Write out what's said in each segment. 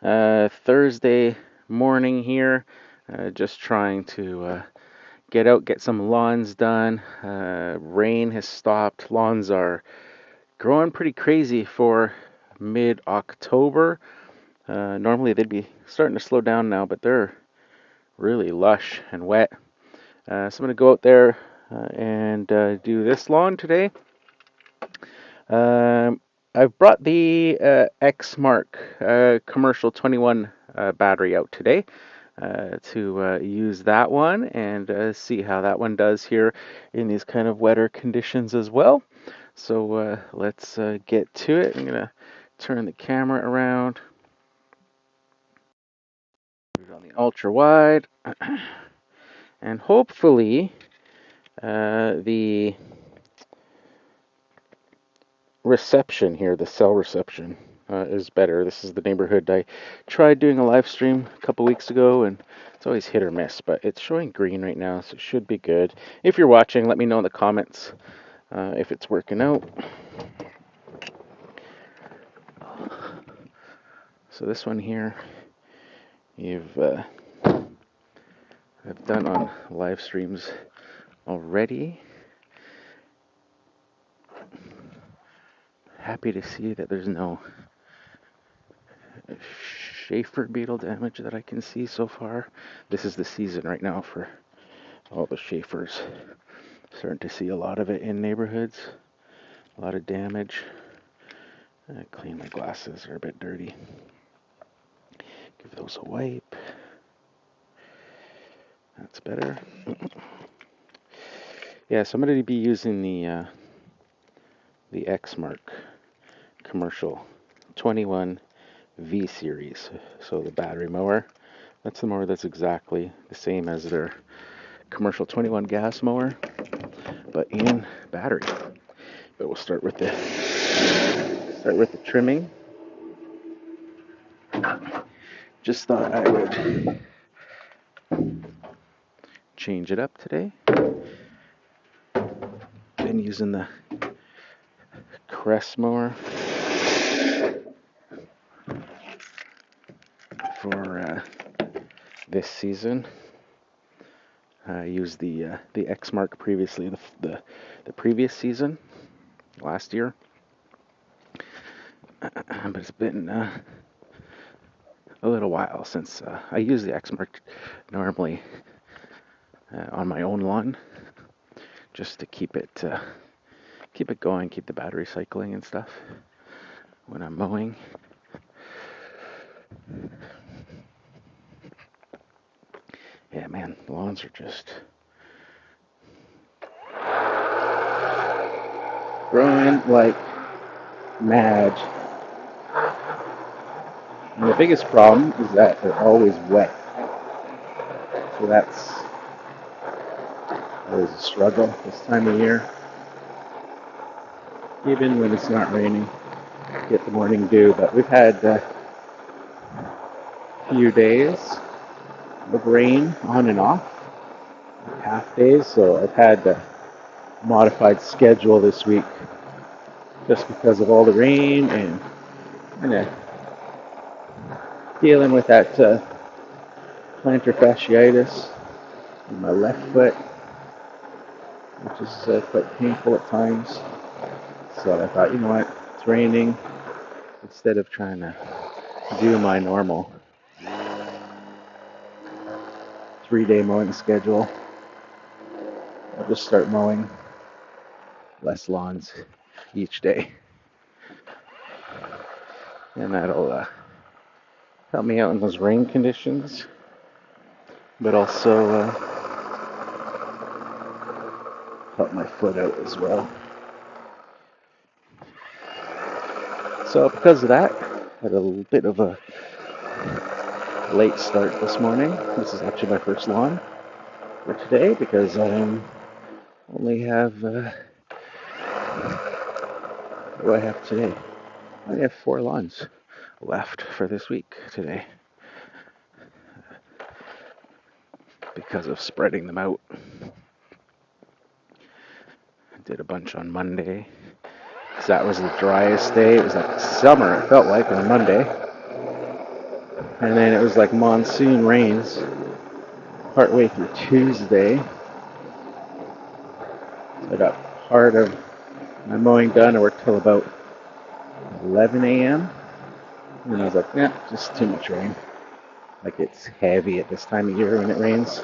Thursday morning here. Just trying to get out, get some lawns done. Rain has stopped. Lawns are growing pretty crazy for mid-October. Normally they'd be starting to slow down now, but they're really lush and wet. So I'm going to go out there and do this lawn today. I've brought the X-Mark commercial 21 battery out today to use that one and see how that one does here in these kind of wetter conditions as well. So let's get to it. I'm going to turn the camera around. Put it on the ultra wide. And hopefully the reception here, the cell reception, is better. This is the neighborhood. I tried doing a live stream a couple weeks ago, and it's always hit or miss, but it's showing green right now, so it should be good. If you're watching, let me know in the comments if it's working out. So this one here, I've done on live streams already. Happy to see that there's no Schaefer beetle damage that I can see so far. This is the season right now for all the Schaefers. Starting to see a lot of it in neighborhoods. A lot of damage. Clean my glasses, they're a bit dirty. Give those a wipe. That's better. Yeah, so I'm going to be using the X-Mark commercial 21 V series. So the battery mower. That's the mower that's exactly the same as their commercial 21 gas mower, but in battery. But we'll start with the trimming. Just thought I would change it up today. Been using the Crest mower for this season. I used the X-Mark previously, the previous season, last year. But it's been a little while since I use the X-Mark normally on my own lawn, just to keep it going, keep the battery cycling and stuff when I'm mowing. Yeah, man, the lawns are just growing like mad. And the biggest problem is that they're always wet. So that's always a struggle this time of year. Even when it's not raining, get the morning dew. But we've had a few days of rain on and off, half days. So I've had a modified schedule this week just because of all the rain and kind of dealing with that plantar fasciitis in my left foot, which is quite painful at times. So I thought, you know what, it's raining. Instead of trying to do my normal 3-day mowing schedule, I'll just start mowing less lawns each day. And that'll help me out in those rain conditions, but also help my foot out as well. So because of that, I had a little bit of a late start this morning. This is actually my first lawn for today because I only have, what do I have today? I only have 4 lawns left for this week today because of spreading them out. I did a bunch on Monday because that was the driest day. It was like summer, it felt like, on Monday. And then it was like monsoon rains partway through Tuesday. So I got part of my mowing done. I worked till about 11 a.m. And I was like, yeah, just too much rain. Like, it's heavy at this time of year when it rains.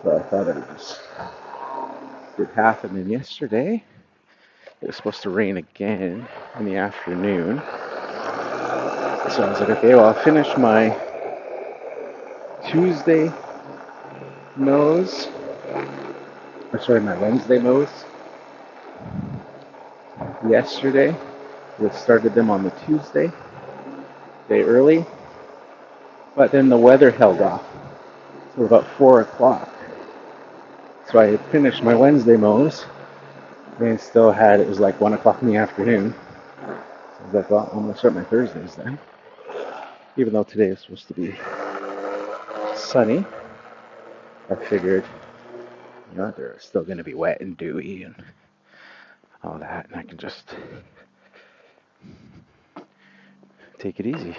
So I thought I would just did half. And then yesterday it was supposed to rain again in the afternoon. So I was like, okay, well, I'll finish my Tuesday mows, or sorry, my Wednesday mows yesterday. We started them on the Tuesday, day early, but then the weather held off till about 4 o'clock. So I had finished my Wednesday mows and still had, it was like 1 o'clock in the afternoon. So I was like, well, I'm going to start my Thursdays then. Even though today is supposed to be sunny, I figured, they're still going to be wet and dewy and all that, and I can just take it easy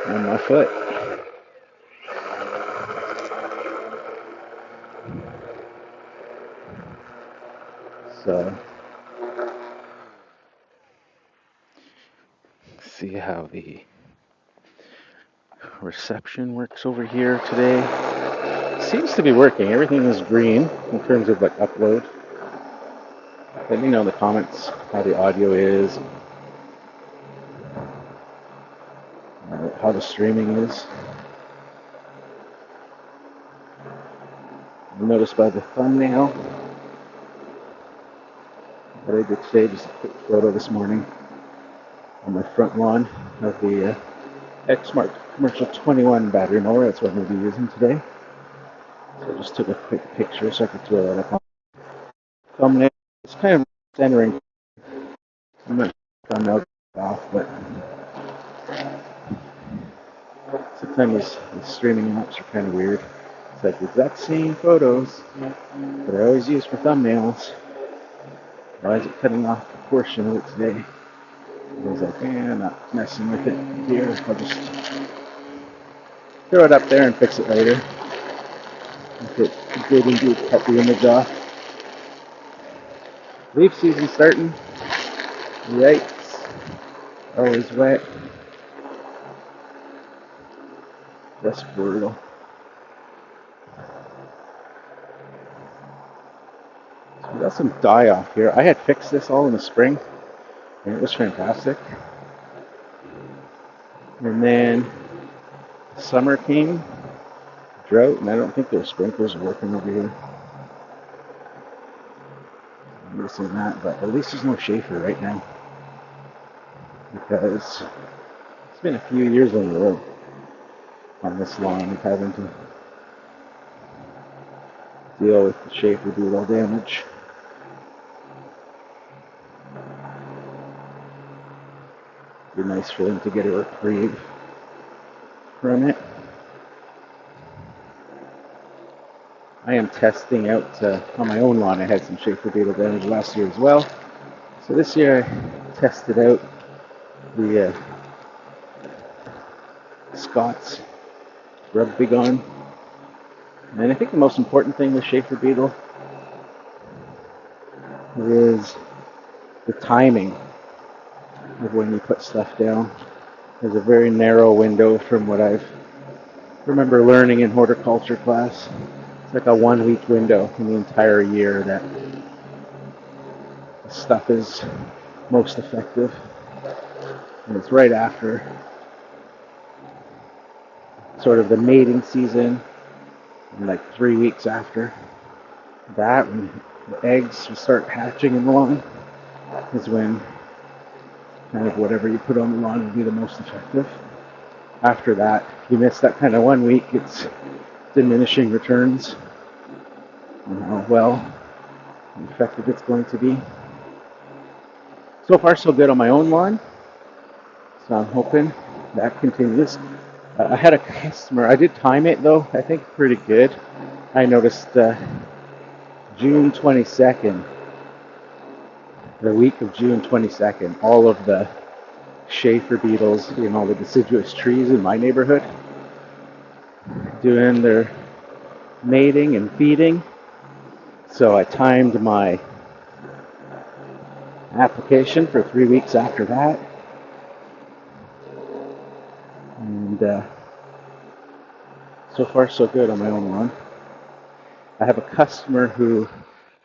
on my foot. So, see how the reception works over here today. Seems to be working. Everything is green in terms of like upload. Let me know in the comments how the audio is, how the streaming is. You'll notice by the thumbnail that I did today, just a quick photo this morning on my front lawn of the X-Mark Commercial 21 battery mower. That's what I'm going to be using today. So I just took a quick picture so I could throw that up on the thumbnail. It's kind of centering. I'm not sure if thumbnail off, but sometimes the streaming apps are kind of weird. It's like the exact same photos that I always use for thumbnails. Why is it cutting off a portion of it today? I was like, I'm not messing with it here. I'll just throw it up there and fix it later. If it did indeed cut the image off. Leaf season starting. Yikes. Always wet. Just brutal. So we got some die off here. I had fixed this all in the spring, and it was fantastic. And then summer came, drought, and I don't think their sprinklers are working over here. I'm missing that, but at least there's no Schaefer right now, because it's been a few years in a row on this lawn of having to deal with the Schaefer beetle damage. It'd be nice for them to get a reprieve from it. I am testing out on my own lawn. I had some Schaefer beetle damage last year as well. So this year I tested out the Scott's Rugby Gun. And I think the most important thing with Schaefer beetle is the timing of when you put stuff down. There's a very narrow window from what I remember learning in horticulture class. It's like a 1 week window in the entire year that the stuff is most effective. And it's right after sort of the mating season, and like 3 weeks after that, when the eggs start hatching in the lawn, is when kind of whatever you put on the lawn will be the most effective. After that, if you miss that kind of 1 week, it's diminishing returns on how well and effective it's going to be. So far, so good on my own lawn. So I'm hoping that continues. I had a customer, I did time it though, I think pretty good. I noticed June 22nd, the week of June 22nd, all of the Schaefer beetles in all the deciduous trees in my neighborhood doing their mating and feeding. So I timed my application for 3 weeks after that. And so far so good on my own lawn. I have a customer who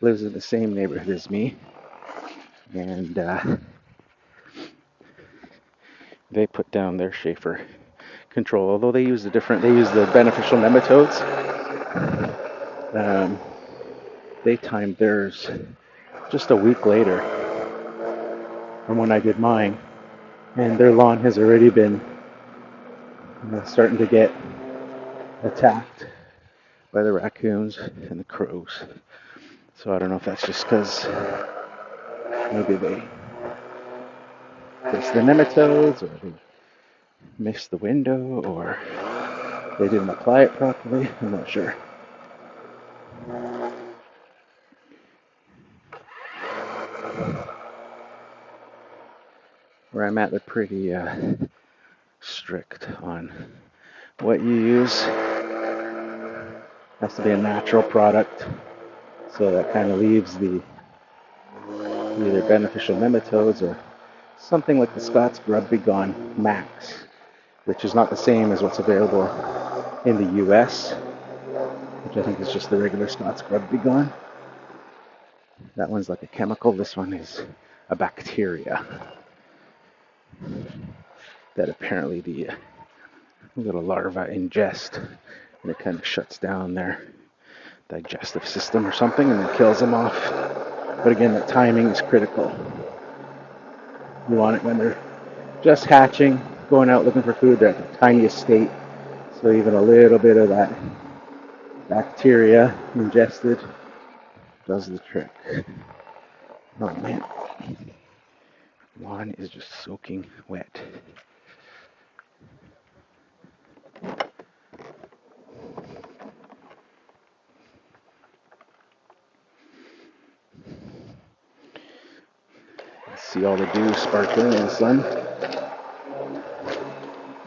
lives in the same neighborhood as me, and they put down their Schaefer control. Although they use the beneficial nematodes. They timed theirs just a week later from when I did mine, and their lawn has already been starting to get attacked by the raccoons and the crows. So I don't know if that's just because maybe they missed the nematodes, or they missed the window, or they didn't apply it properly. I'm not sure. Where I'm at, they're pretty strict on what you use. It has to be a natural product, so that kind of leaves the either beneficial nematodes or something like the Scott's Grub Be Gone Max, which is not the same as what's available in the US, which I think is just the regular Scott's Grub Be Gone. That one's like a chemical. This one is a bacteria that apparently the little larva ingest, and it kind of shuts down their digestive system or something, and then kills them off. But again, the timing is critical. You want it when they're just hatching, going out looking for food. They're at the tiniest state, so even a little bit of that bacteria ingested does the trick. Oh man, lawn is just soaking wet. See all the dew sparkling in the sun.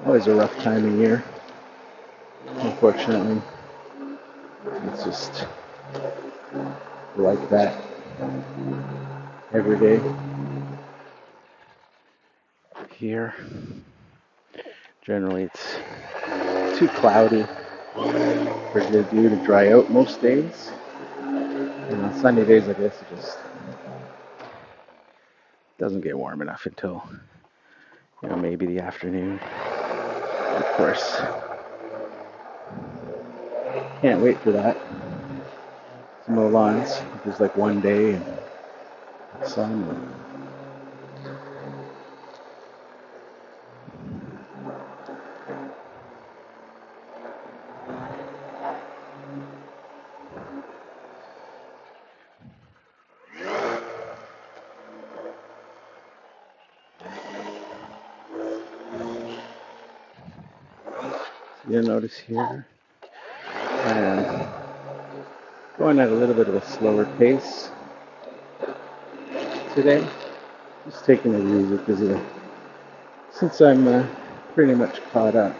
Always a rough time of year. Unfortunately, it's just like that every day here. Generally, it's too cloudy for the dew to dry out most days. And on sunny days, I guess it just doesn't get warm enough until maybe the afternoon. Of course, can't wait for that. To mow lawns. Just like one day and sun. You'll notice here I am going at a little bit of a slower pace today. Just taking it easy because since I'm pretty much caught up.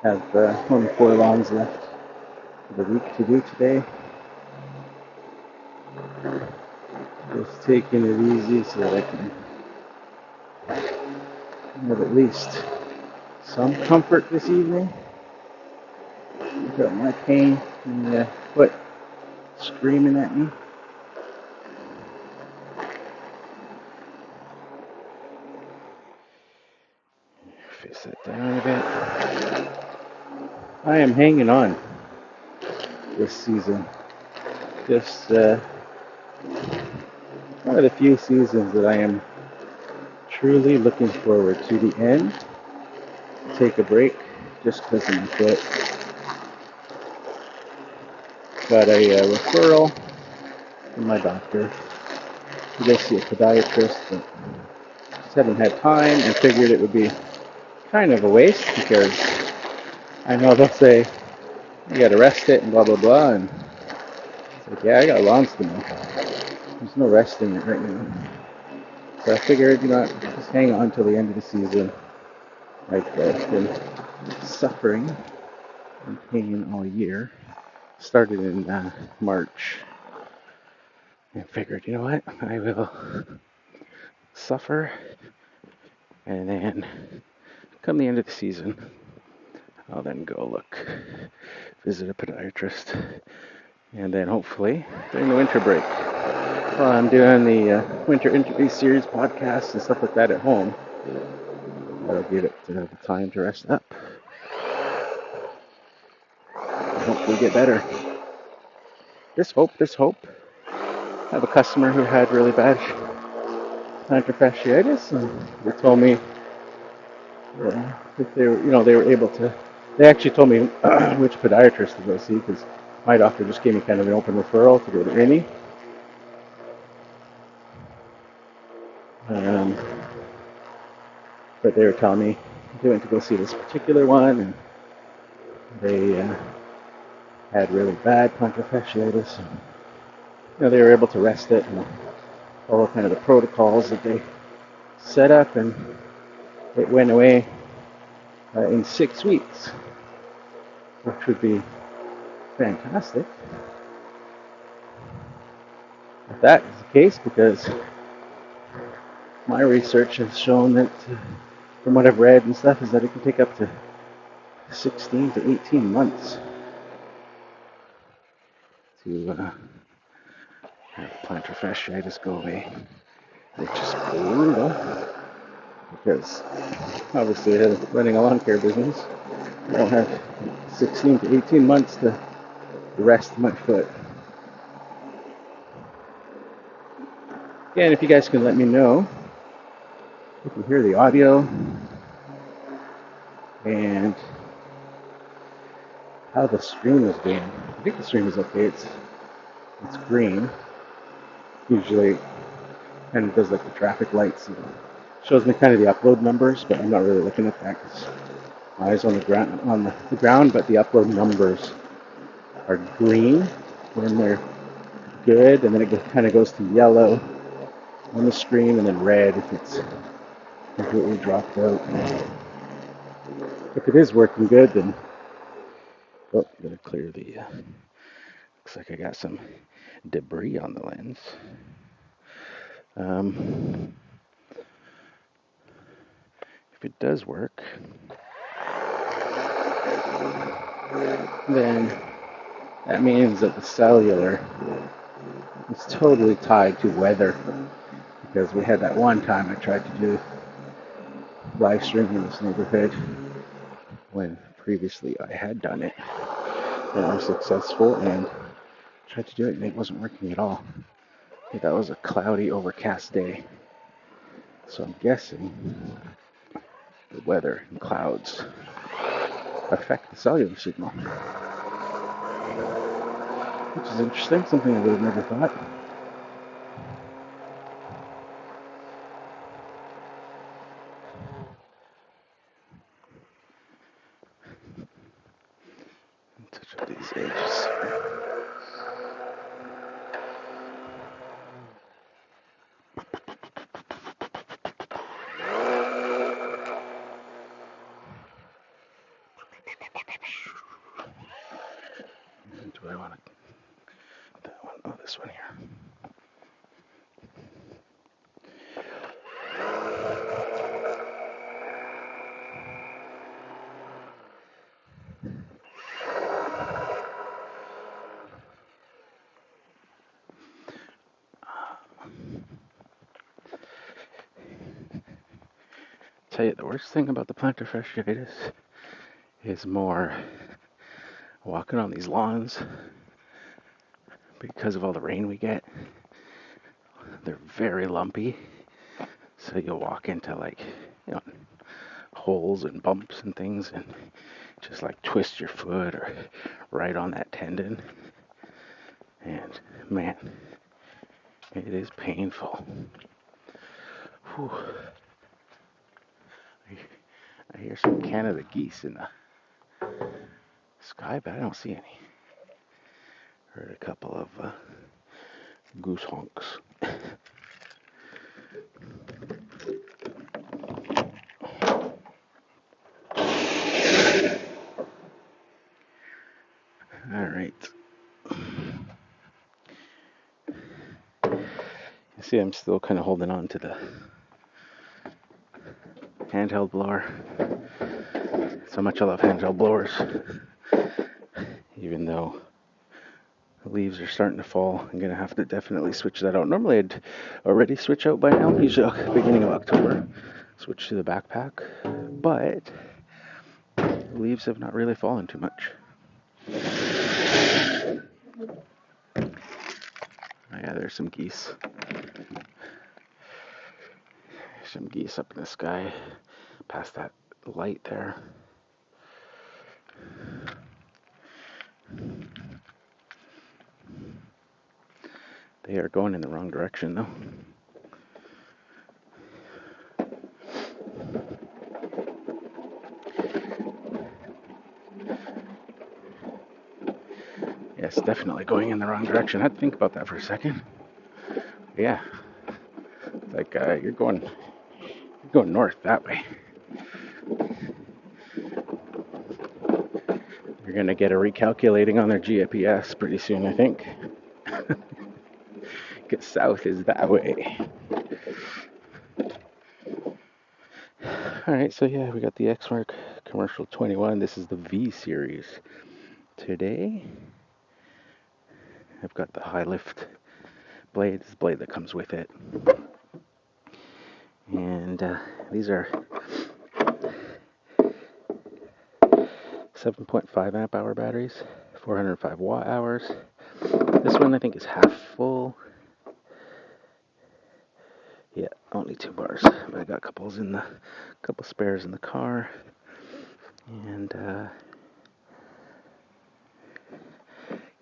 Have only 4 lawns left for the week to do today. Just taking it easy so that I can have at least some comfort this evening. Without my pain in the foot screaming at me. Face that down a bit. I am hanging on this season. Just one of the few seasons that I am truly looking forward to the end. Take a break just because of my foot. Got a referral from my doctor to go see a podiatrist, but just haven't had time and figured it would be kind of a waste because I know they'll say you gotta rest it and blah blah blah, and It's like, yeah, I got lawns to mow. There's no resting it right now. So I figured, just hang on till the end of the season. I've been suffering in pain all year. Started in March. And figured, you know what? I will suffer, and then come the end of the season, I'll then go visit a podiatrist, and then hopefully during the winter break, while I'm doing the winter interview series podcasts and stuff like that at home, I'll give it the time to rest up and hopefully get better. There's hope. I have a customer who had really bad plantar fasciitis, and they told me that they were able to. They actually told me which podiatrist to go see, because my doctor just gave me kind of an open referral to go to any. But they were telling me they went to go see this particular one, and they had really bad plantar fasciitis. And, they were able to rest it and follow kind of the protocols that they set up, and it went away in 6 weeks, which would be fantastic if that is the case, because my research has shown that, from what I've read and stuff, is that it can take up to 16 to 18 months to have plantar fasciitis go away, which is brutal, because obviously running a lawn care business, I don't have 16 to 18 months to rest my foot. Again, if you guys can let me know if you hear the audio and how the stream is doing. I think the stream is okay. It's green. Usually kind of does like the traffic lights. Shows me kind of the upload numbers, but I'm not really looking at that because my eyes on the ground, but the upload numbers are green when they're good, and then it kind of goes to yellow on the screen, and then red if it's completely dropped out. If it is working good, then gotta clear the. Looks like I got some debris on the lens. If it does work, then that means that the cellular is totally tied to weather, because we had that one time I tried to do live streaming in this neighborhood when previously I had done it and I was successful, and tried to do it and it wasn't working at all. I think that was a cloudy, overcast day, so I'm guessing the weather and clouds affect the cellular signal, which is interesting, something I would have never thought. Touch up these edges. Do I want that one? Oh, this one here. Tell you, the worst thing about the plantar fasciitis is more walking on these lawns because of all the rain we get. They're very lumpy, so you'll walk into holes and bumps and things, and just twist your foot or right on that tendon, and man, it is painful. Whew. I hear some Canada geese in the sky, but I don't see any Heard a couple of goose honks. All right. You see, I'm still kind of holding on to the handheld blower. So much I love handheld blowers, even though the leaves are starting to fall. I'm gonna have to definitely switch that out. Normally I'd already switch out by now, usually beginning of October, switch to the backpack, but the leaves have not really fallen too much. Oh yeah, there's some geese. Some geese up in the sky, past that light there. They are going in the wrong direction though. Yes, definitely going in the wrong direction. I had to think about that for a second. Yeah, like you're going north that way. You're gonna get a recalculating on their GPS pretty soon, I think. Because south is that way. All right, so yeah, we got the Exmark Commercial 21. This is the V series. Today, I've got the high lift blade. This blade that comes with it, and these are 7.5 amp hour batteries, 405 watt hours. This one I think is half full. Yeah, only 2 bars, but I got couple spares in the car, and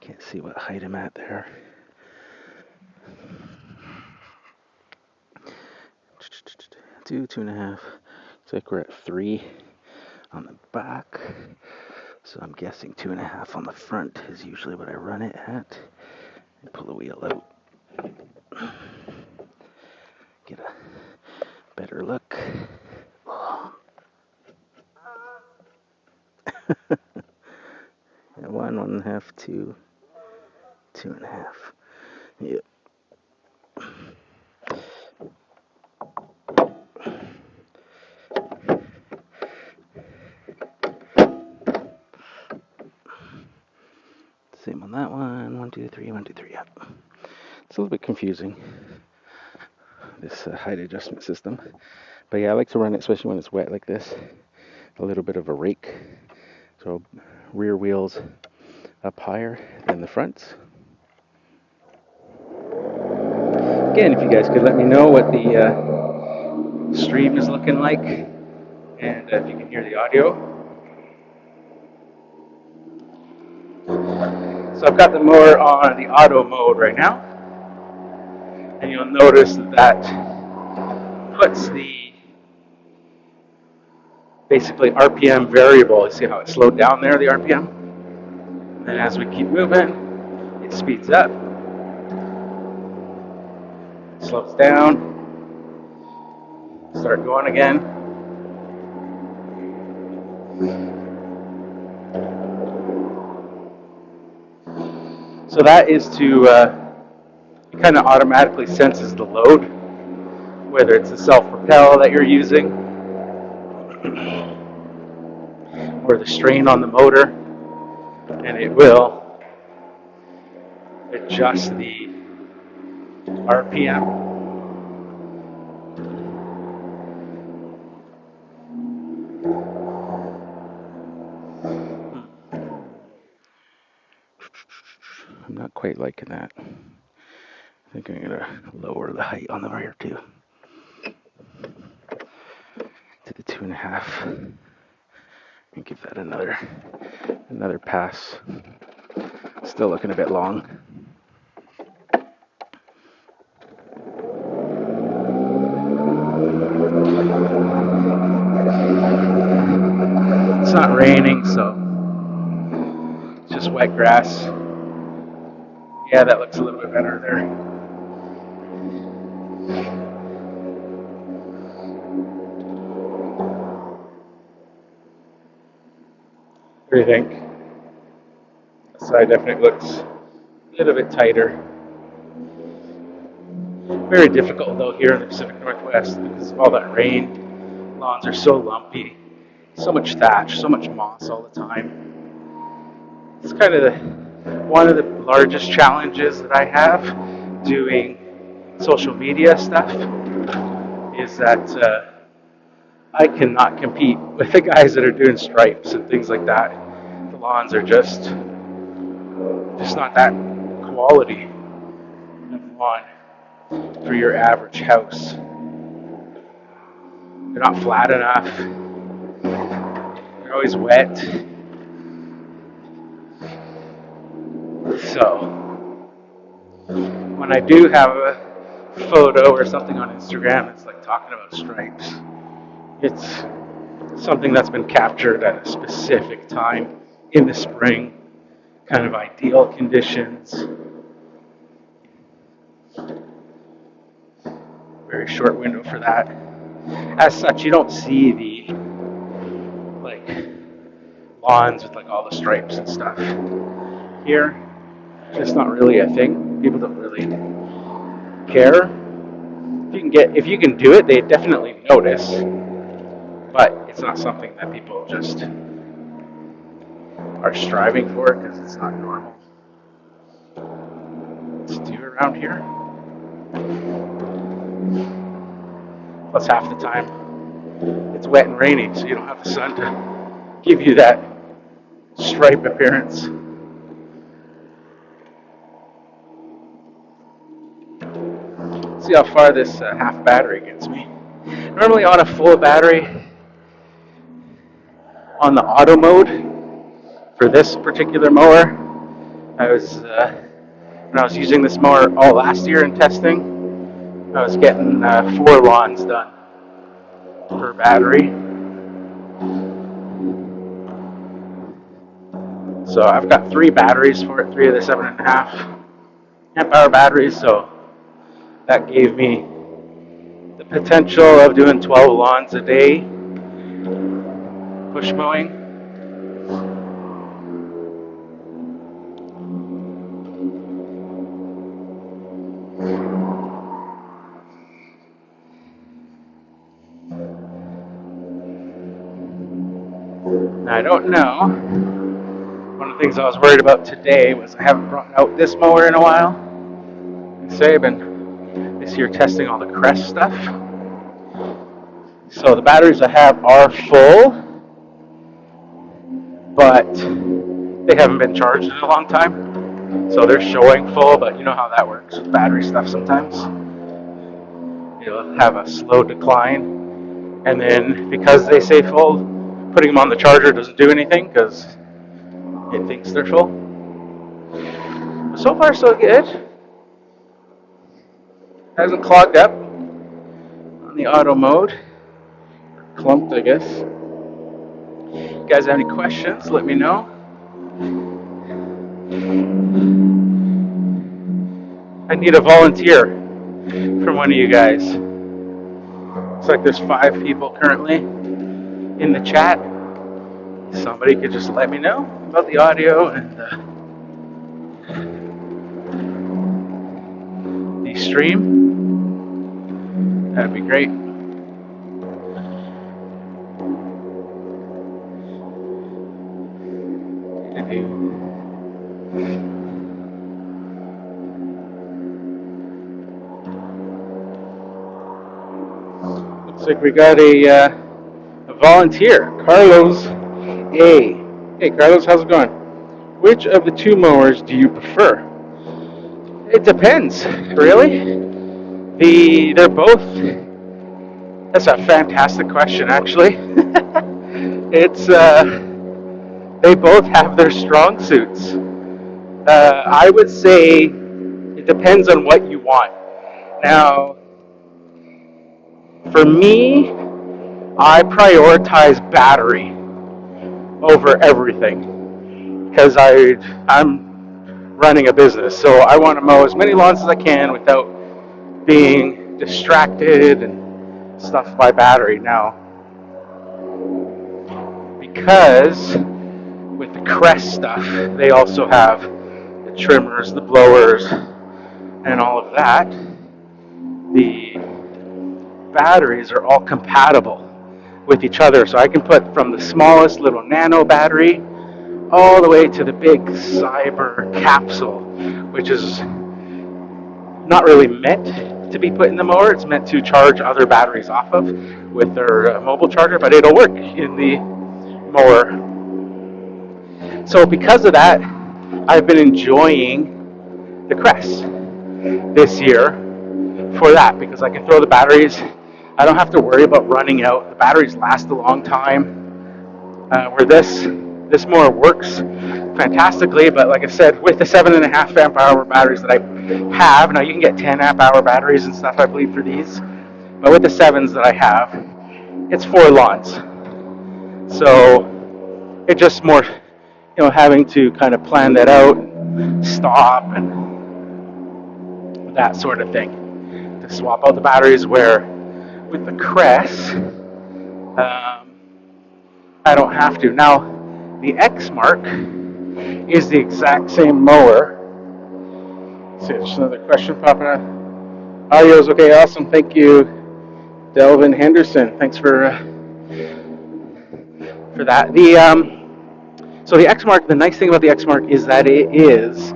can't see what height I'm at there. Two and a half. Looks like we're at 3 on the back, so I'm guessing 2.5 on the front is usually what I run it at. And pull the wheel out, get a better look. Yeah, 1.5, 2, 2.5. Yep. Same on that one. 1, 2, 3, 1, 2, 3. Yep. It's a little bit confusing, this height adjustment system. But yeah, I like to run it, especially when it's wet like this. A little bit of a rake. So rear wheels up higher than the fronts. Again, if you guys could let me know what the stream is looking like, and if you can hear the audio. So I've got the mower on the auto mode right now, and you'll notice that puts the basically RPM variable. You see how it slowed down there, the RPM? And as we keep moving, it speeds up, slows down, start going again. So that is to, it kind of automatically senses the load, whether it's the self-propel that you're using or the strain on the motor, and it will adjust the RPM. I'm not quite liking that. I think I'm gonna lower the height on the rear too, to the 2.5, and give that another pass. Still looking a bit long. It's not raining, so it's just wet grass. Yeah, that looks a little bit better there. What do you think? The side definitely looks a little bit tighter. Very difficult though here in the Pacific Northwest because of all that rain. Lawns are so lumpy, so much thatch, so much moss all the time. It's kind of one of the largest challenges that I have doing social media stuff is that I cannot compete with the guys that are doing stripes and things like that. The lawns are just not that quality of lawn for your average house. They're not flat enough. They're always wet. So when I do have a photo or something on Instagram, it's like talking about stripes. It's something that's been captured at a specific time in the spring, kind of ideal conditions. Very short window for that. As such, you don't see the lawns with all the stripes and stuff. Here, it's just not really a thing. People don't really care. If you can do it, they definitely notice. But it's not something that people just are striving for because it's not normal. What's do around here? Plus half the time it's wet and rainy, so you don't have the sun to give you that stripe appearance. See how far this half battery gets me. Normally on a full battery on the auto mode for this particular mower, when I was using this mower all last year in testing, I was getting 4 lawns done per battery. So I've got 3 batteries for it, 3 of the 7.5 amp hour batteries, so that gave me the potential of doing 12 lawns a day push mowing. Now, I don't know. One of the things I was worried about today was I haven't brought out this mower in a while. I've been this year testing all the Crest stuff. So the batteries I have are full, but they haven't been charged in a long time. So they're showing full, but you know how that works with battery stuff sometimes. You'll have a slow decline, and then because they say full, putting them on the charger doesn't do anything because it thinks they're full. So far, so good. Hasn't clogged up on the auto mode. Clumped, I guess. If you guys have any questions, let me know. I need a volunteer from one of you guys. Looks like there's 5 people currently in the chat. Somebody could just let me know about the audio and the stream. That'd be great. Looks like we got a volunteer, Carlos A. Hey Carlos, how's it going? Which of the 2 mowers do you prefer? It depends, really. They're both. That's a fantastic question, actually. It's they both have their strong suits. I would say it depends on what you want. Now, for me, I prioritize battery over everything because I'm running a business. So I want to mow as many lawns as I can without being distracted and stuff by battery. Now, because with the Crest stuff, they also have the trimmers, the blowers, and all of that. The batteries are all compatible with each other. So I can put from the smallest little nano battery all the way to the big cyber capsule, which is not really meant to be put in the mower. It's meant to charge other batteries off of with their mobile charger, but it'll work in the mower. So because of that, I've been enjoying the Crest this year for that, because I can throw the batteries. I don't have to worry about running out. The batteries last a long time. Where this mower works fantastically, but like I said, with the 7.5 amp hour batteries that I have, now you can get 10 amp hour batteries and stuff, I believe, for these, but with the 7s that I have, it's 4 lawns. So it's just more, having to kind of plan that out, stop, and that sort of thing to swap out the batteries. Where with the Crest, I don't have to. Now, the X Mark is the exact same mower. Let's see, there's another question popping up. Audio's okay, awesome. Thank you, Delvin Henderson. Thanks for that. So the X Mark, the nice thing about the X Mark is that it is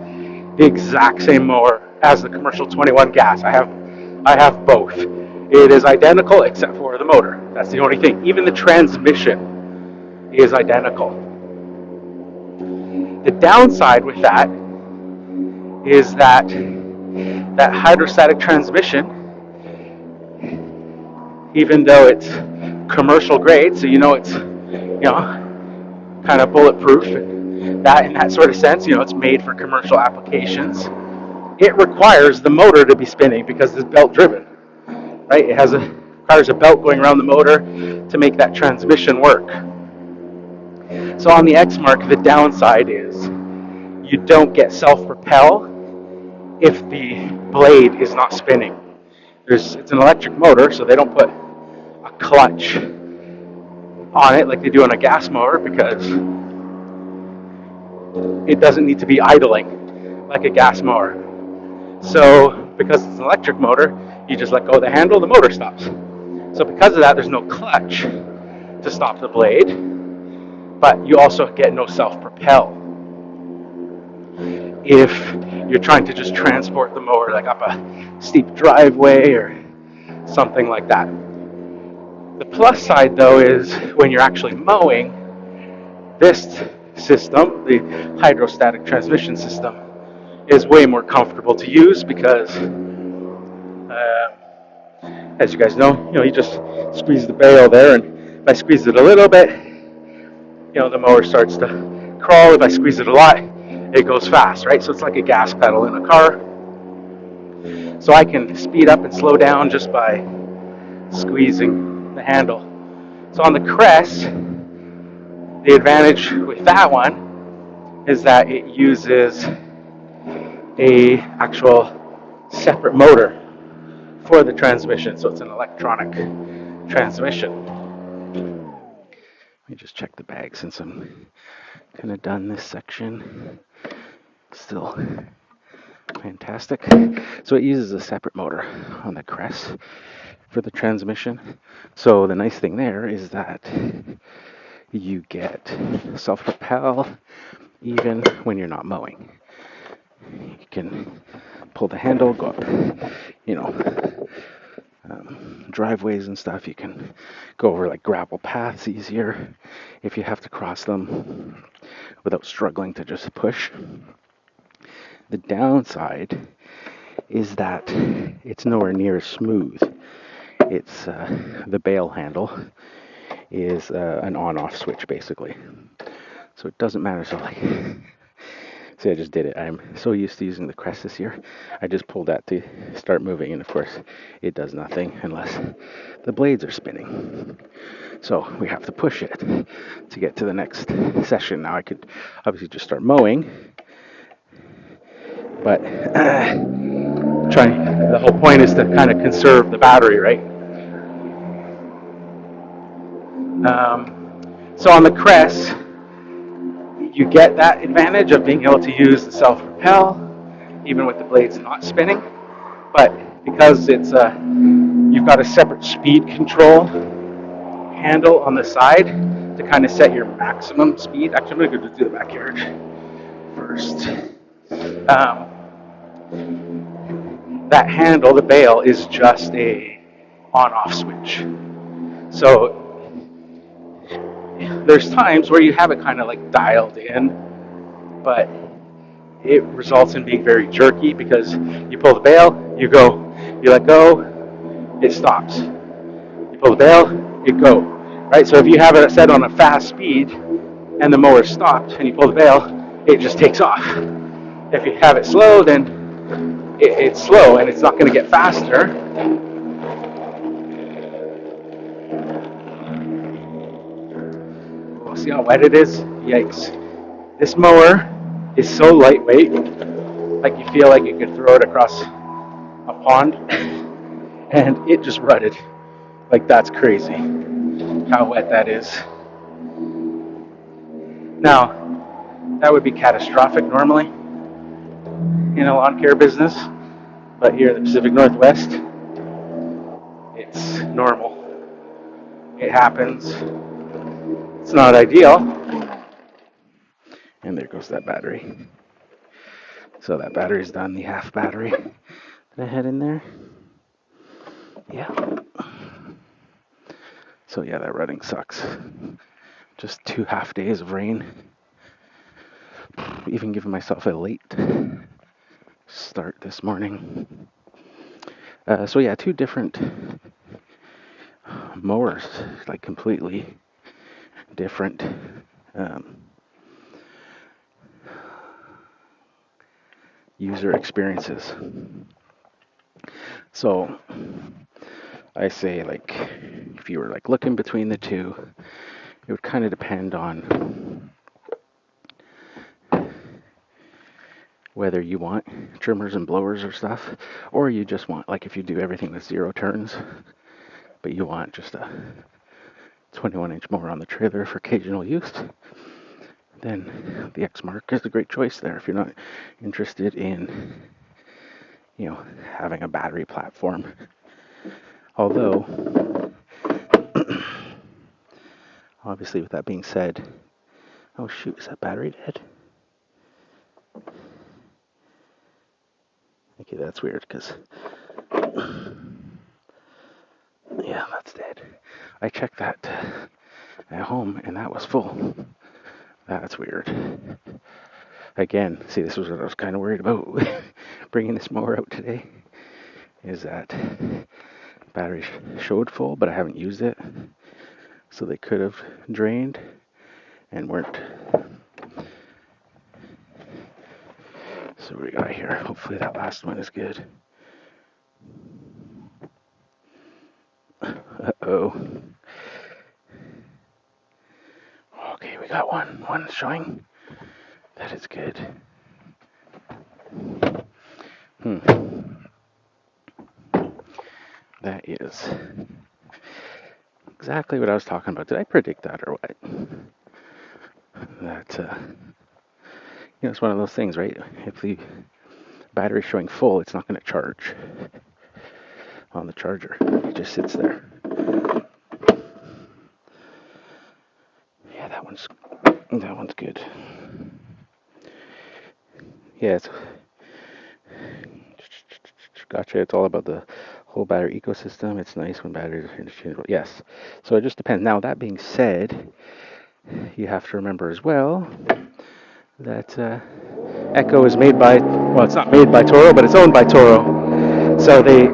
the exact same mower as the commercial 21 gas. I have both. It is identical except for the motor. That's the only thing. Even the transmission is identical. The downside with that is that hydrostatic transmission, even though it's commercial grade, so it's kind of bulletproof and that in that sort of sense, it's made for commercial applications. It requires the motor to be spinning because it's belt driven, right? It requires a belt going around the motor to make that transmission work. So on the X Mark, the downside is you don't get self-propel if the blade is not spinning. It's an electric motor, so they don't put a clutch on it like they do on a gas mower, because it doesn't need to be idling like a gas mower. So because it's an electric motor, you just let go of the handle, the motor stops. So because of that, there's no clutch to stop the blade, but you also get no self-propel. If you're trying to just transport the mower like up a steep driveway or something like that. The plus side, though, is when you're actually mowing, this system, the hydrostatic transmission system, is way more comfortable to use because, as you guys know, you just squeeze the barrel there, and if I squeeze it a little bit, the mower starts to crawl. If I squeeze it a lot, it goes fast, right? So it's like a gas pedal in a car. So I can speed up and slow down just by squeezing the handle. So on the Crest, the advantage with that one is that it uses a actual separate motor for the transmission. So it's an electronic transmission. Let me just check the bag since I'm kind of done this section. Still fantastic. So it uses a separate motor on the Crest for the transmission. So the nice thing there is that you get self-propel even when you're not mowing. You can pull the handle, go up, driveways and stuff. You can go over like gravel paths easier if you have to cross them without struggling to just push. The downside is that it's nowhere near as smooth. It's the bail handle is an on-off switch basically, so it doesn't matter. So like, see, I just did it. I'm so used to using the Crest this year. I just pulled that to start moving, and of course, it does nothing unless the blades are spinning. So we have to push it to get to the next session. Now I could obviously just start mowing, But the whole point is to kind of conserve the battery, right? So on the Crest, you get that advantage of being able to use the self-propel, even with the blades not spinning. But because you've got a separate speed control handle on the side to kind of set your maximum speed. Actually, I'm going to go do the backyard first. That handle, the bail, is just a on-off switch. So there's times where you have it kind of like dialed in, but it results in being very jerky because you pull the bail, you let go, it stops. You pull the bail, you go. Right? So if you have it set on a fast speed and the mower stopped and you pull the bail, it just takes off. If you have it slow, then it's slow and it's not going to get faster. Oh, see how wet it is? Yikes. This mower is so lightweight, like you feel like you could throw it across a pond, and it just rutted. Like, that's crazy how wet that is. Now, that would be catastrophic normally in a lawn care business, but here in the Pacific Northwest, it's normal. It happens. It's not ideal. And there goes that battery. So that battery's done, the half battery that I had in there. Yeah. So yeah, that rutting sucks. Just 2 half days of rain. Even giving myself a late start this morning. So yeah, 2 different mowers, like completely different. User experiences. So I say, like, if you were like looking between the 2, it would kind of depend on whether you want trimmers and blowers or stuff, or you just want, like, if you do everything with 0 turns, but you want just a 21-inch mower on the trailer for occasional use, then the X-Mark is a great choice there. If you're not interested in, having a battery platform. Although, obviously, with that being said, oh shoot, is that battery dead? Okay, that's weird, because, yeah, that's dead. I checked that at home, and that was full. That's weird. Again, see, this was what I was kind of worried about bringing this mower out today, is that battery showed full, but I haven't used it, so they could have drained and weren't. So what do we got here? Hopefully that last one is good. Uh-oh. Okay, we got one showing. That is good. That is exactly what I was talking about. Did I predict that or what? That, it's one of those things, right? If the battery's showing full, it's not going to charge on the charger. It just sits there. Yeah, that one's good. Yeah, gotcha. It's all about the whole battery ecosystem. It's nice when batteries are interchangeable. Yes. So it just depends. Now, that being said, you have to remember as well that Echo is made by, well, it's not made by Toro, but it's owned by Toro. So they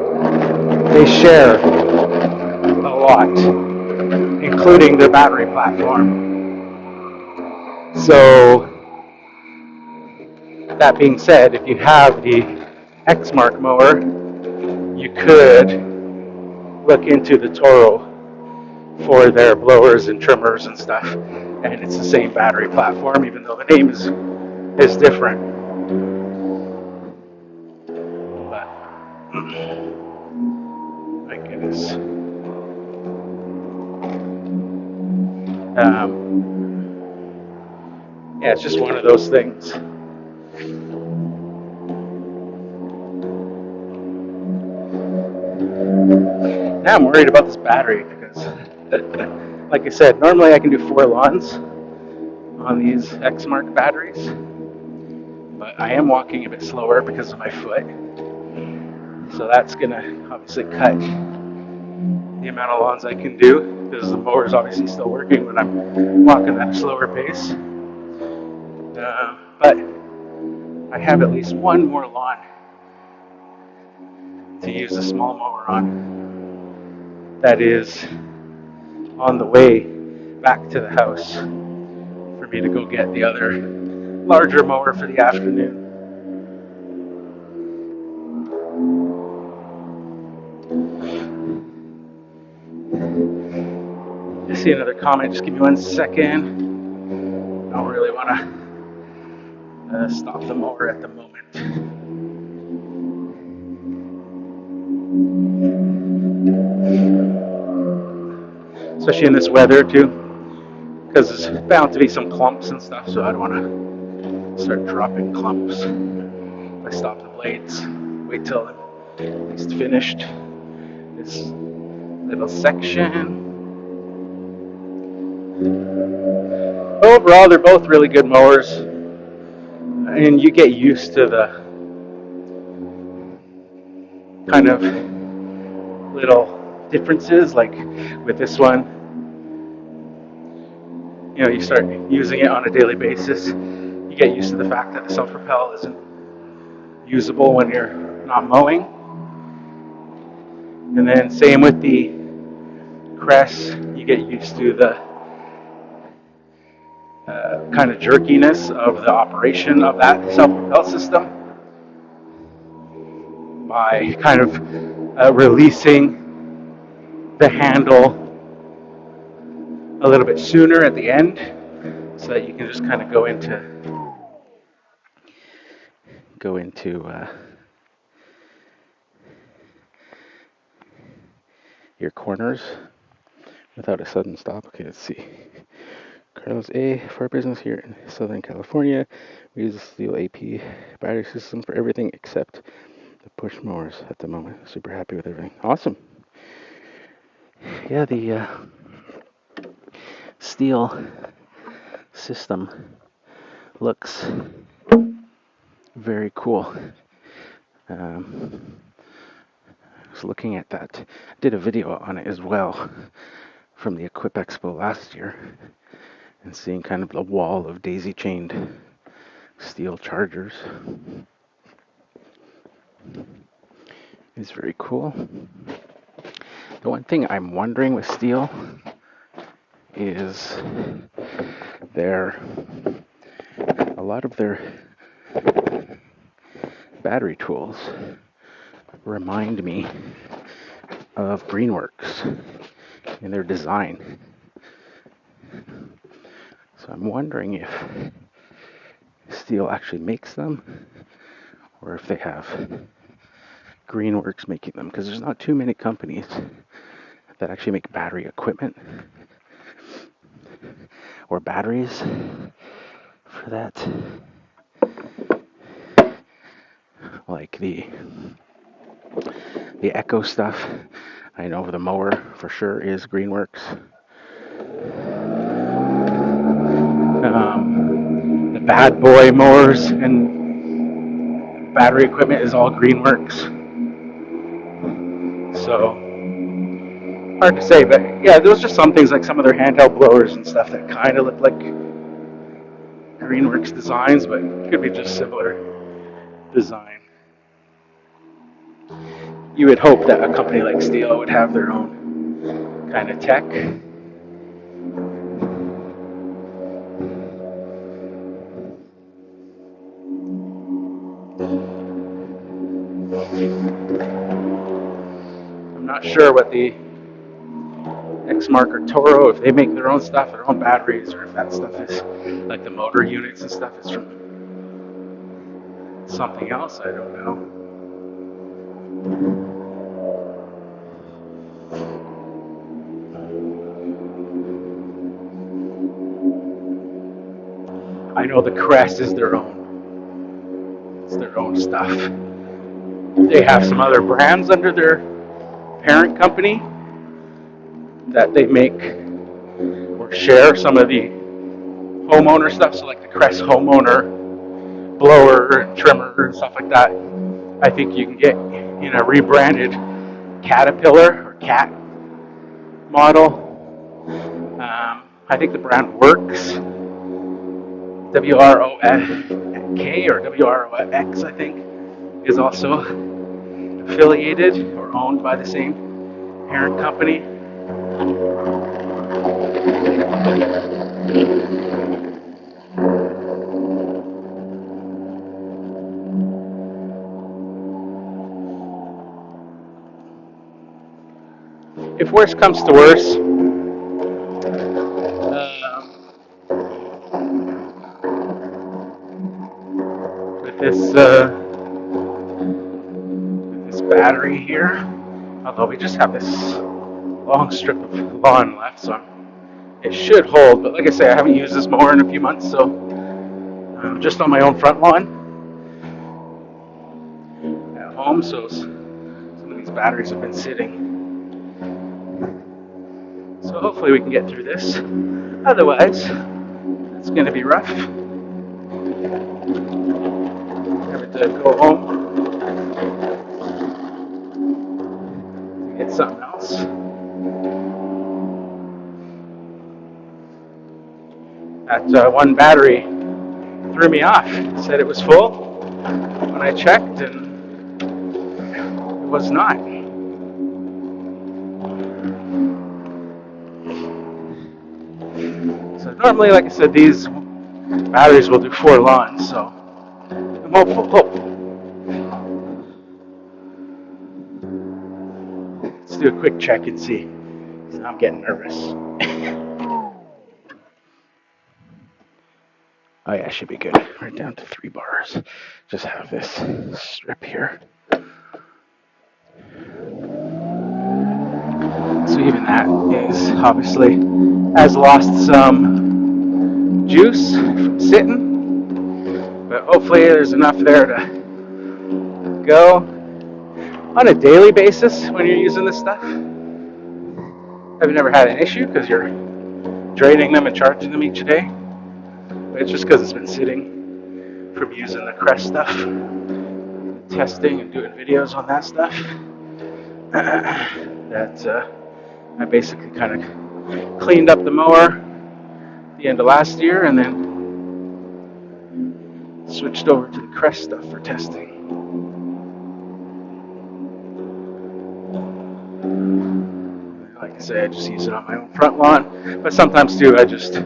share a lot, including their battery platform. So that being said, if you have the X-Mark mower, you could look into the Toro for their blowers and trimmers and stuff, and it's the same battery platform, even though the name is different. My goodness. Yeah, it's just one of those things. Now I'm worried about this battery because, like I said, normally I can do 4 lawns on these Xmark batteries, but I am walking a bit slower because of my foot. So that's gonna obviously cut the amount of lawns I can do because the mower is obviously still working when I'm walking at a slower pace. But I have at least one more lawn to use the small mower on. That is on the way back to the house for me to go get the other larger mower for the afternoon. I see another comment. Just give me 1 second. I don't really want to stop the mower at the moment. Especially in this weather too, because there's bound to be some clumps and stuff, so I don't want to start dropping clumps. If I stop the blades, wait till I'm at least finished this little section. Overall, they're both really good mowers, and you get used to the kind of little differences. Like with this one, you start using it on a daily basis. You get used to the fact that the self-propel isn't usable when you're not mowing. And then same with the crest, you get used to the kind of jerkiness of the operation of that self-propel system by kind of releasing the handle a little bit sooner at the end so that you can just kind of go into your corners without a sudden stop. Okay, let's see. Carlos A. for our business here in Southern California. We use the Steel AP battery system for everything except the push mowers at the moment. Super happy with everything. Awesome. Yeah, the Steel system looks very cool. I was looking at that. Did a video on it as well from the Equip Expo last year, and seeing kind of the wall of daisy-chained steel chargers is very cool. The one thing I'm wondering with steel is a lot of their battery tools remind me of Greenworks in their design. So I'm wondering if Steel actually makes them or if they have Greenworks making them, because there's not too many companies that actually make battery equipment or batteries for that. Like the Echo stuff, I know the mower for sure is Greenworks. The Bad Boy mowers and battery equipment is all Greenworks. So hard to say, but yeah, there was just some things like some of their handheld blowers and stuff that kind of looked like Greenworks designs, but it could be just similar design. You would hope that a company like Steel would have their own kind of tech. I'm not sure what the Xmark or Toro, if they make their own stuff, their own batteries, or if that stuff is like the motor units and stuff is from something else. I don't know. I know the crest is their own. It's their own stuff. They have some other brands under their parent company that they make or share some of the homeowner stuff. So like the Crest homeowner blower and trimmer and stuff like that. I think you can get in a rebranded Caterpillar or Cat model. I think the brand Works, WROK or WROX, I think, is also affiliated or owned by the same parent company. If worse comes to worse, with this battery here, although we just have this long strip of lawn left, so it should hold. But like I say, I haven't used this mower in a few months, so I'm just on my own front lawn at home. So some of these batteries have been sitting. So hopefully we can get through this. Otherwise, it's going to be rough. Having to go home, get something else. That one battery threw me off. It said it was full when I checked, and it was not. So normally, like I said, these batteries will do 4 lawns, so I'm hopeful. Let's do a quick check and see. So I'm getting nervous. Oh yeah, should be good. Right down to 3 bars. Just have this strip here. So even that is obviously has lost some juice from sitting, but hopefully there's enough there to go on a daily basis when you're using this stuff. I've never had an issue because you're draining them and charging them each day. But it's just because it's been sitting from using the Crest stuff, testing and doing videos on that stuff. That I basically kind of cleaned up the mower at the end of last year and then switched over to the Crest stuff for testing. Like I say, I just use it on my own front lawn, but sometimes too I just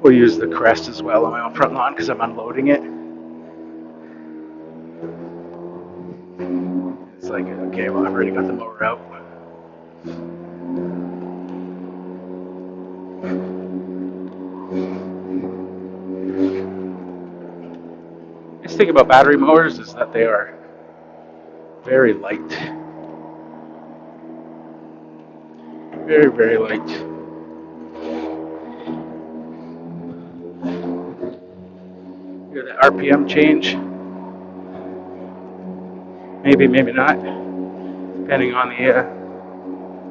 will use the Crest as well on my own front lawn because I'm unloading it. It's like, okay, well, I've already got the mower out. The thing about battery mowers is that they are very light. Very, very light. Hear the RPM change? Maybe, maybe not, depending on the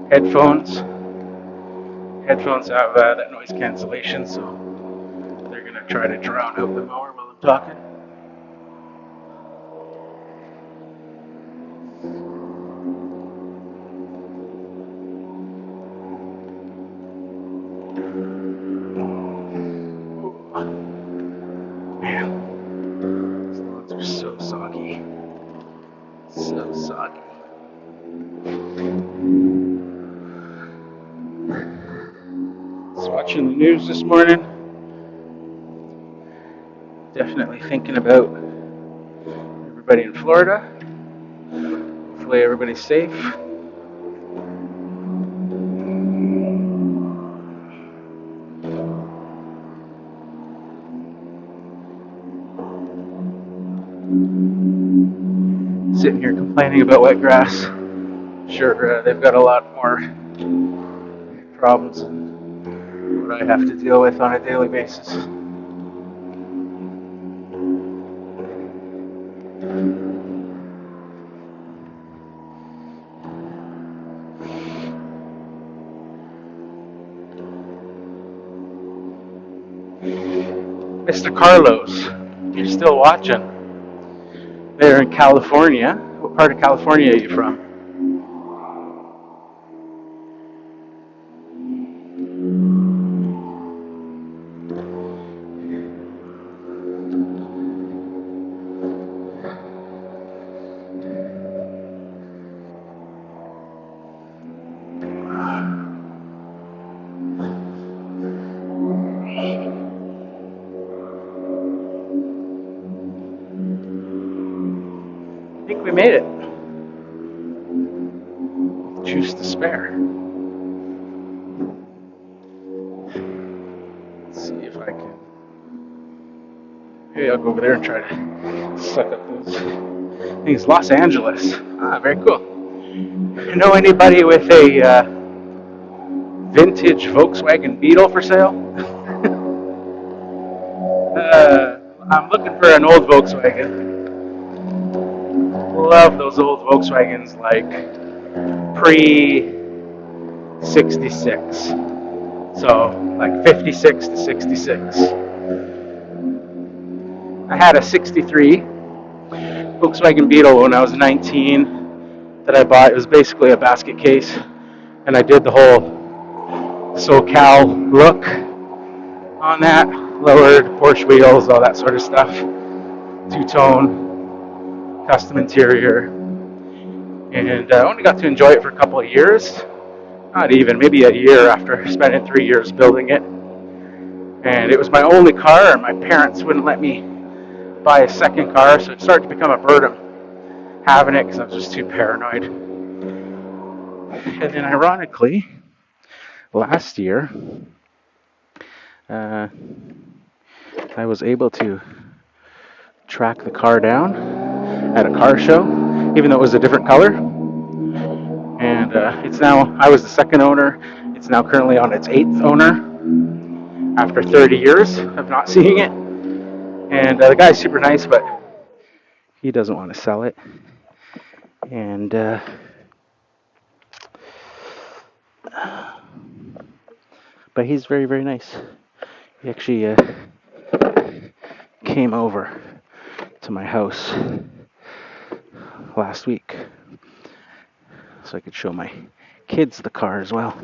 headphones. Headphones have that noise cancellation, so they're going to try to drown out the mower while I'm talking. Man, these lawns are so soggy. So soggy. Was watching the news this morning. Definitely thinking about everybody in Florida. Hopefully everybody's safe. Sitting here complaining about wet grass. Sure, they've got a lot more problems than what I have to deal with on a daily basis. Mr. Carlos, you're still watching. There in California. What part of California are you from? I think we made it. Juice to spare. Let's see if I can. Maybe I'll go over there and try to suck up those things. Los Angeles. Ah, very cool. You know anybody with a vintage Volkswagen Beetle for sale? I'm looking for an old Volkswagen. Love those old Volkswagens, like pre 66. So, like 56 to 66. I had a 63 Volkswagen Beetle when I was 19 that I bought. It was basically a basket case, and I did the whole SoCal look on that. Lowered Porsche wheels, all that sort of stuff. Two-tone, custom interior. And I only got to enjoy it for a couple of years. Not even, maybe a year after spending 3 years building it. And it was my only car, and my parents wouldn't let me buy a second car, so it started to become a burden having it because I was just too paranoid. And then ironically, last year, I was able to track the car down at a car show, even though it was a different color. And it's now, I was the second owner. It's now currently on its 8th owner after 30 years of not seeing it. And the guy's super nice, but he doesn't want to sell it. And but he's very, very nice. He actually came over to my house last week so I could show my kids the car as well.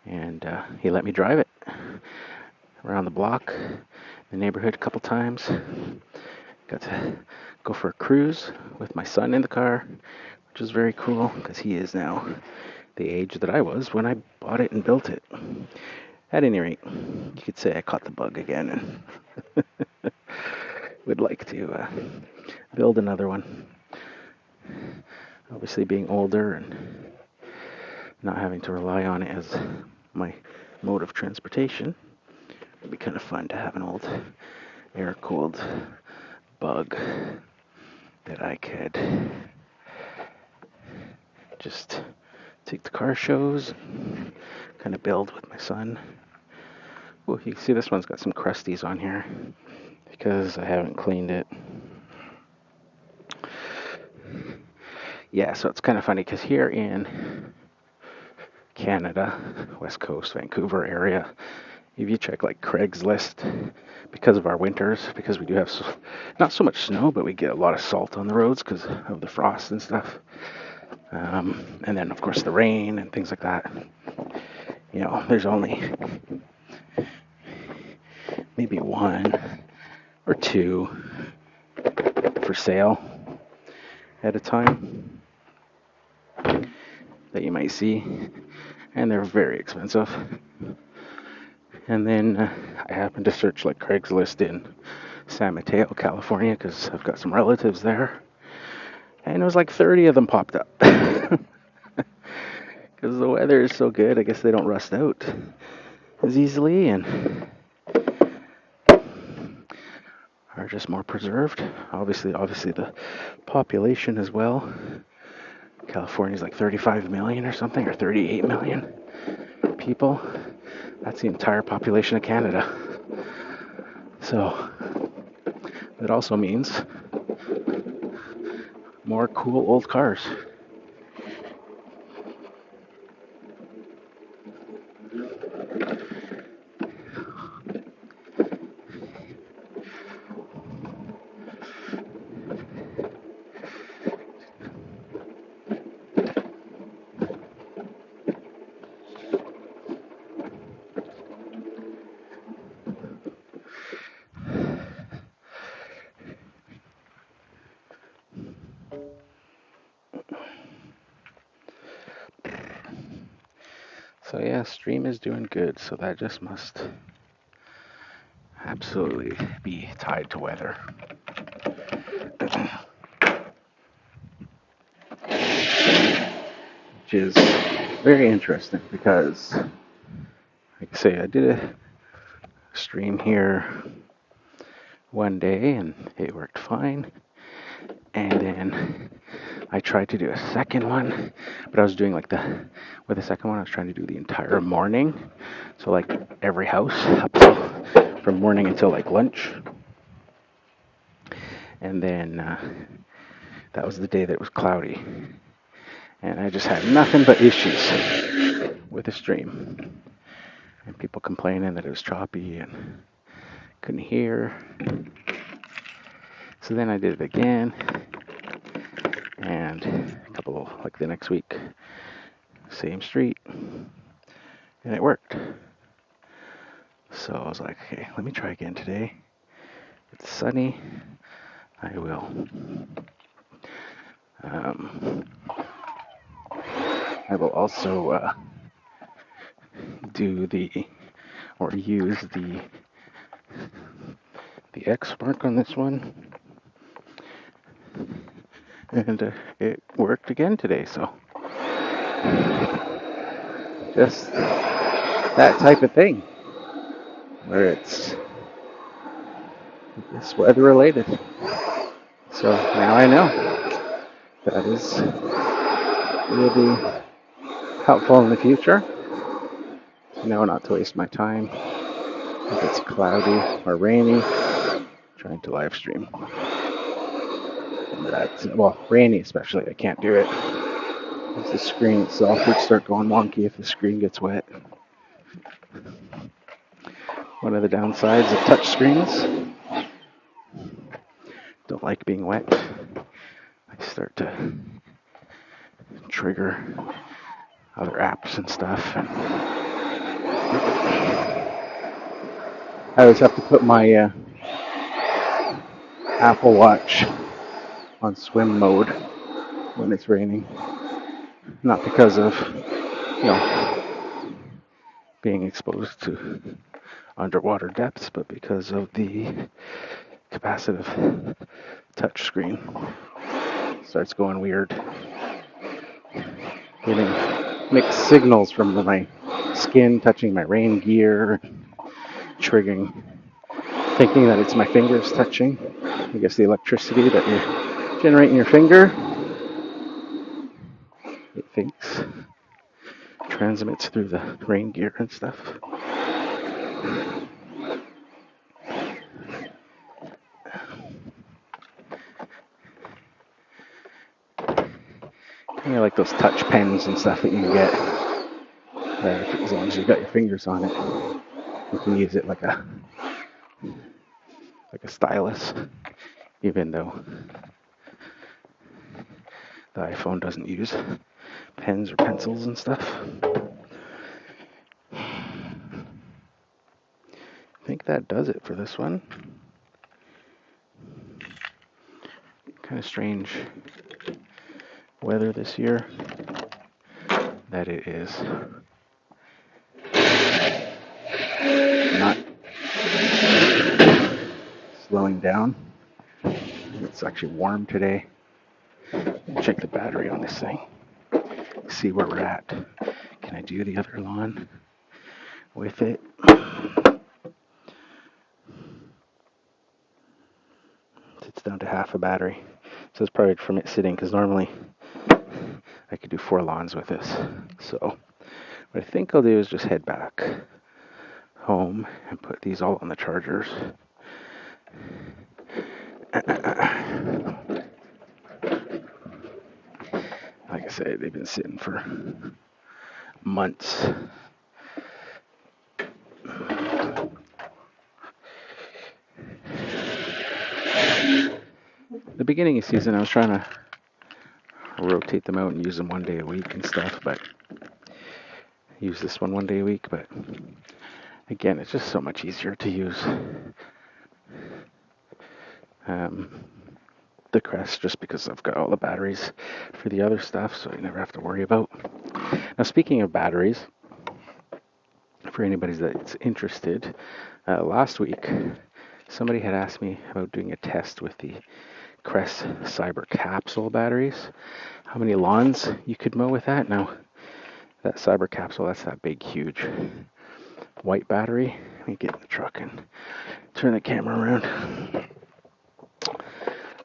And he let me drive it around the block, the neighborhood a couple times. Got to go for a cruise with my son in the car, which is very cool because he is now the age that I was when I bought it and built it. At any rate, you could say I caught the bug again and would like to build another one. Obviously, being older and not having to rely on it as my mode of transportation, it'd be kind of fun to have an old air-cooled bug that I could just take the car shows and kind of build with my son. Well, you can see this one's got some crusties on here because I haven't cleaned it. Yeah, so it's kind of funny because here in Canada, West Coast, Vancouver area, if you check like Craigslist, because of our winters, because we do have not so much snow, but we get a lot of salt on the roads because of the frost and stuff. And then, of course, the rain and things like that. You know, there's only maybe one or two for sale at a time that you might see, and they're very expensive. And then I happened to search like Craigslist in San Mateo, California, because I've got some relatives there, and it was like 30 of them popped up. Because the weather is so good, I guess they don't rust out as easily and are are just more preserved. Obviously the population as well. California's like 35 million or something, or 38 million people. That's the entire population of Canada. So that also means more cool old cars. So yeah, stream is doing good, so that just must absolutely be tied to weather. Which is very interesting because, like I say, I did a stream here one day and it worked fine. And then I tried to do a second one, but I was doing with the second one, I was trying to do the entire morning. So like every house up till, from morning until like lunch. And then that was the day that it was cloudy. And I just had nothing but issues with the stream. And people complaining that it was choppy and couldn't hear. So then I did it again. And a couple, like the next week, same street. And it worked. So I was like, okay, let me try again today. It's sunny. I will also use the X mark on this one, and it worked again today. So just that type of thing, where it's weather related. So now I know that is really helpful in the future. Know not to waste my time if it's cloudy or rainy trying to live stream. Rainy especially, I can't do it. The screen itself would start going wonky if the screen gets wet. One of the downsides of touch screens, don't like being wet. I start to trigger other apps and stuff. I always have to put my Apple Watch on swim mode when it's raining. Not because of, being exposed to underwater depths, but because of the capacitive touch screen. Starts going weird. Getting mixed signals from my skin touching my rain gear, triggering, thinking that it's my fingers touching. I guess the electricity that you generate in your finger, it thinks, transmits through the rain gear and stuff. Kind of like those touch pens and stuff that you can get. As long as you've got your fingers on it, you can use it like a stylus, even though the iPhone doesn't use pens or pencils and stuff. I think that does it for this one. Kind of strange weather this year that it is not slowing down. It's actually warm today. Check the battery on this thing. See where we're at. Can I do the other lawn with it? down to half a battery. So it's probably from it sitting, because normally I could do 4 lawns with this. So what I think I'll do is just head back home and put these all on the chargers. Like I said, they've been sitting for months. The beginning of season, I was trying to rotate them out and use them one day a week and stuff, but use this one day a week. But again, it's just so much easier to use the Crest, just because I've got all the batteries for the other stuff, so you never have to worry about. Now, speaking of batteries, for anybody that's interested, last week somebody had asked me about doing a test with the Crest Cyber Capsule batteries, how many lawns you could mow with that. Now, that Cyber Capsule, that's that big, huge white battery. Let me get in the truck and turn the camera around.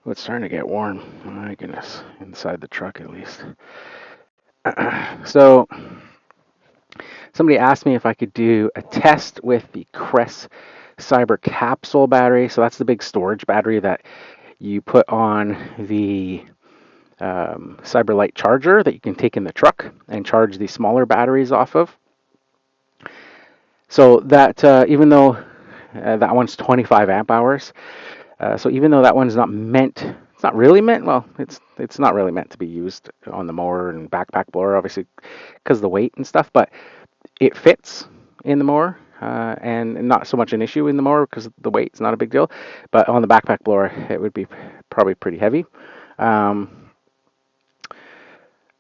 Oh, it's starting to get warm. Oh, my goodness, inside the truck at least. So, somebody asked me if I could do a test with the Crest Cyber Capsule battery. So that's the big storage battery that you put on the Cyberlight charger that you can take in the truck and charge the smaller batteries off of. So that even though that one's 25 amp hours, so even though that one's not meant, it's not really meant, well, it's not really meant to be used on the mower and backpack blower, obviously, because of the weight and stuff, but it fits in the mower, and not so much an issue in the mower because the weight's not a big deal, but on the backpack blower, it would be probably pretty heavy.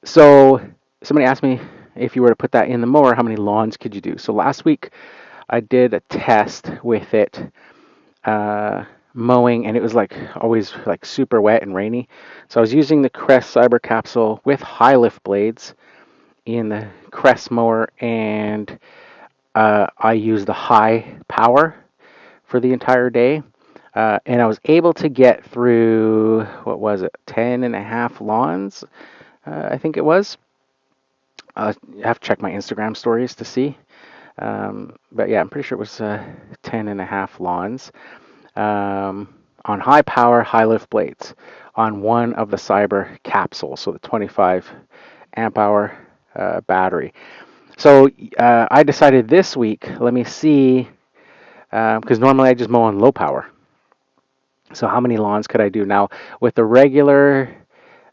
So somebody asked me, if you were to put that in the mower, how many lawns could you do? So last week I did a test with it, mowing, and it was like always like super wet and rainy. So I was using the Crest Cyber Capsule with high lift blades in the Crest mower, and I used the high power for the entire day. And I was able to get through, what was it, 10.5 lawns, I think it was. I have to check my Instagram stories to see. But yeah, I'm pretty sure it was 10.5 lawns on high power, high lift blades on one of the Cyber capsules, so the 25 amp hour battery. So I decided this week, let me see, because normally I just mow on low power. So how many lawns could I do? Now, with the regular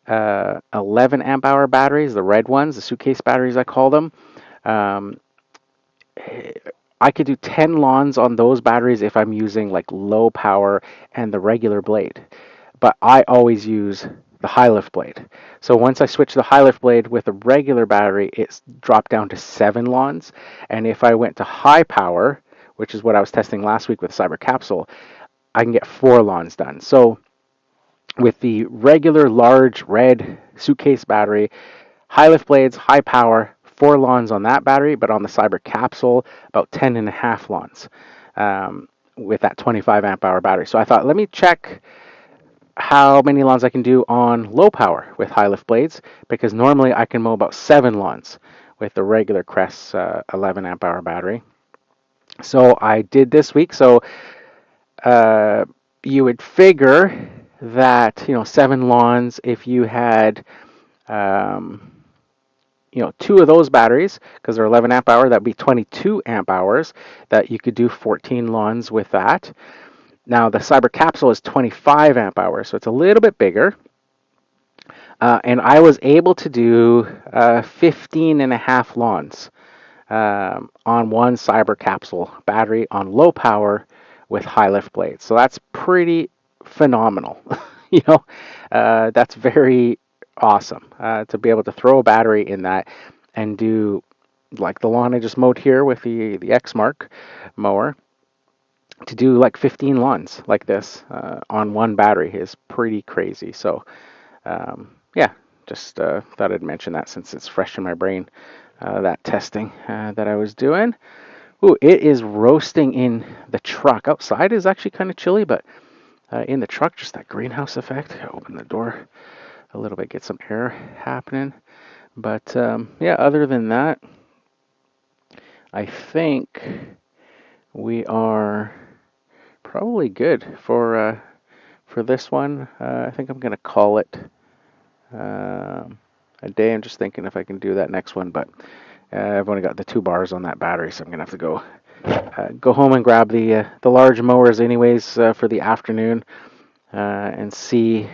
11 amp hour batteries, the red ones, the suitcase batteries I call them, I could do 10 lawns on those batteries if I'm using like low power and the regular blade. But I always use the high lift blade. So once I switch the high lift blade with a regular battery, it's dropped down to 7 lawns. And if I went to high power, which is what I was testing last week with Cyber Capsule, I can get 4 lawns done. So with the regular large red suitcase battery, high lift blades, high power, 4 lawns on that battery, but on the Cyber Capsule, about 10.5 lawns with that 25 amp hour battery. So I thought, let me check how many lawns I can do on low power with high lift blades, because normally I can mow about 7 lawns with the regular Crest 11 amp hour battery. So I did this week. So you would figure that 7 lawns, if you had 2 of those batteries, because they're 11 amp hour, that'd be 22 amp hours that you could do 14 lawns with that. Now the Cyber Capsule is 25 amp hours, so it's a little bit bigger. And I was able to do 15.5 lawns on one Cyber Capsule battery on low power with high lift blades. So that's pretty phenomenal. That's very awesome to be able to throw a battery in that and do like the lawn I just mowed here with the X Mark mower. To do like 15 lawns like this on one battery is pretty crazy. So yeah, just thought I'd mention that since it's fresh in my brain, that testing that I was doing. Ooh, it is roasting in the truck. Outside is actually kind of chilly, but in the truck, just that greenhouse effect. Open the door a little bit, get some air happening. But yeah, other than that, I think we are probably good for this one. I think I'm gonna call it a day. I'm just thinking if I can do that next one, but I've only got the 2 bars on that battery, so I'm gonna have to go home and grab the large mowers anyways for the afternoon and see.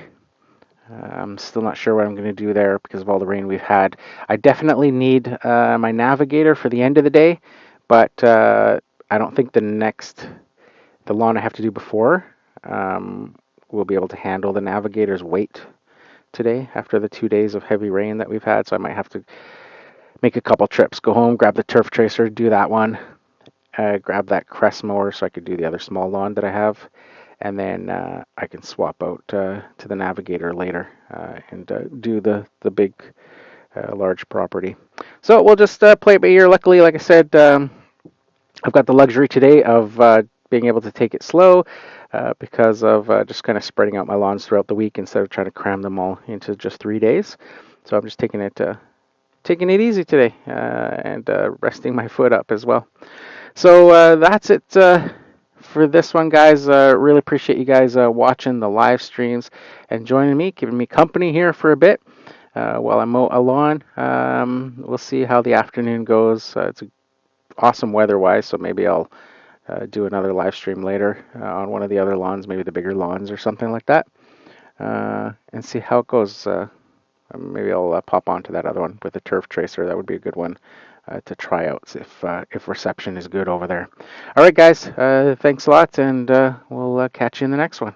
I'm still not sure what I'm going to do there because of all the rain we've had. I definitely need my navigator for the end of the day, but I don't think the lawn I have to do before will be able to handle the navigator's weight today after the 2 days of heavy rain that we've had. So I might have to make a couple trips, go home, grab the turf tracer, do that one, grab that crest mower so I could do the other small lawn that I have, and then I can swap out to the navigator later and do the big large property. So we'll just play it by ear. Luckily, like I said, I've got the luxury today of being able to take it slow because of just kind of spreading out my lawns throughout the week instead of trying to cram them all into just 3 days. So I'm just taking it easy today and resting my foot up as well. So that's it for this one, guys. Really appreciate you guys watching the live streams and joining me, giving me company here for a bit while I mow a lawn. We'll see how the afternoon goes. It's awesome weather-wise, so maybe I'll do another live stream later on one of the other lawns, maybe the bigger lawns or something like that, and see how it goes. Maybe I'll pop onto that other one with the turf tracer. That would be a good one to try out if reception is good over there. All right, guys. Thanks a lot, and we'll catch you in the next one.